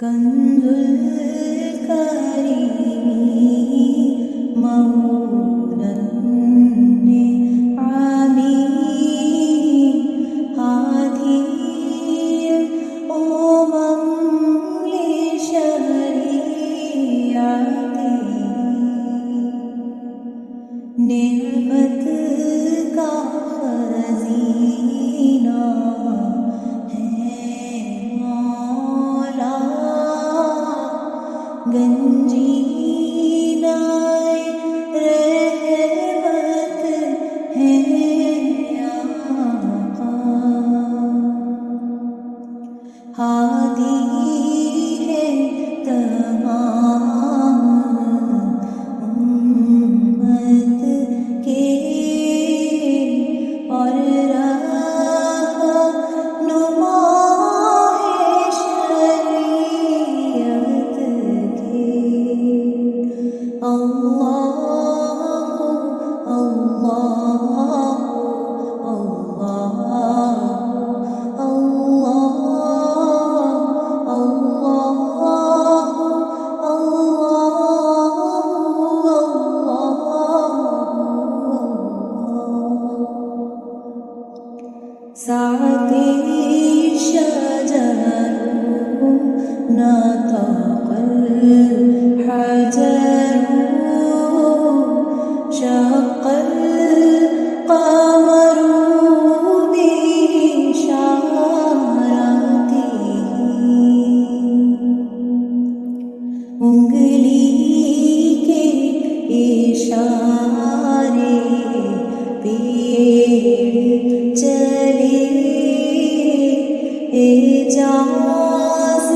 कंजुल creamy मौलन्ने आमी हादिर ओमम लिशरियाती नेमत का खजीना गंजीनाए रहमत है आका हादी है तमाम उम्मत के और रहनुमा है शरीयत के अल्लाह अल्लाह अल्लाह अल्लाह साते शजरू नतक़ल हजरू शक़ल क़मरू बिइशारतिही उंगली के इशारे पेड़ चले एजाज़